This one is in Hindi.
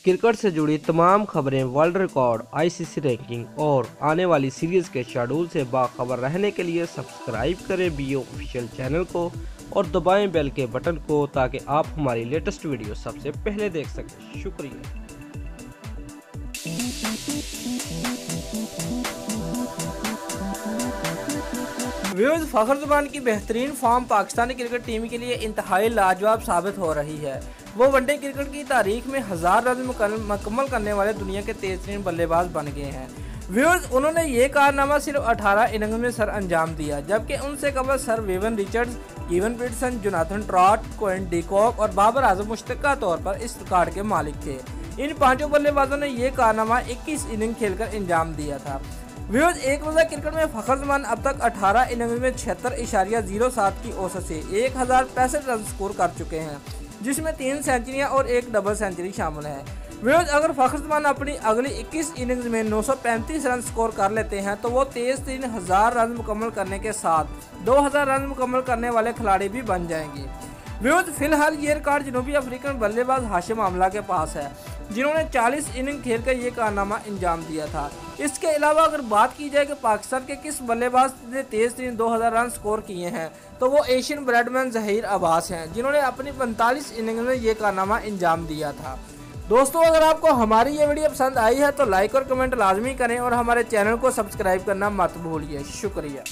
क्रिकेट से जुड़ी तमाम खबरें, वर्ल्ड रिकॉर्ड, आईसीसी रैंकिंग और आने वाली सीरीज के शेड्यूल से बाखबर रहने के लिए सब्सक्राइब करें बीओ ऑफिशियल चैनल को और दबाएं बेल के बटन को ताकि आप हमारी लेटेस्ट वीडियो सबसे पहले देख सकें। शुक्रिया। व्यूअर्स, फखर ज़मान की बेहतरीन फॉर्म पाकिस्तानी क्रिकेट टीम के लिए इंतहाई लाजवाब साबित हो रही है। वो वनडे क्रिकेट की तारीख में 1000 रन मुकम्मल करने वाले दुनिया के तेज तरीन बल्लेबाज बन गए हैं। व्यूअर्स, उन्होंने ये कारनामा सिर्फ 18 इनिंग्स में सर अंजाम दिया, जबकि उनसे कबल sir Vivian Richards, Kevin Pietersen, Jonathan Trott, Quinton de Kock और बाबर आजम मुश्तरका तौर पर इस रिकॉर्ड के मालिक थे। इन पांचों बल्लेबाजों ने यह कारनामा 21 इनिंग खेलकर अंजाम दिया था। व्यूअर्स, एक रोज़ा क्रिकेट में फखर ज़मान अब तक 18 इनिंग्स में 76.07 की औसत से 1065 रन स्कोर कर चुके हैं, जिसमें 3 सेंचुरियां और 1 डबल सेंचुरी शामिल है। व्यूअर्स, अगर फखर ज़मान अपनी अगली 21 इनिंग्स में 935 रन स्कोर कर लेते हैं तो वो तेज़ 3000 रन मुकम्मल करने के साथ 2000 रन मुकम्मल करने वाले खिलाड़ी भी बन जाएंगे। व्यूअर्स, फिलहाल ये रिकॉर्ड जनूबी अफ्रीकन बल्लेबाज हाशिम आमला के पास है, जिन्होंने 40 इनिंग खेलकर ये कारनामा अंजाम दिया था। इसके अलावा अगर बात की जाए कि पाकिस्तान के किस बल्लेबाज ने तेज तरीन 2000 रन स्कोर किए हैं तो वो एशियन ब्रेडमैन जहीर अब्बास हैं, जिन्होंने अपनी 45 इनिंग में ये कारनामा अंजाम दिया था। दोस्तों, अगर आपको हमारी ये वीडियो पसंद आई है तो लाइक और कमेंट लाजमी करें और हमारे चैनल को सब्सक्राइब करना मत भूलिए। शुक्रिया।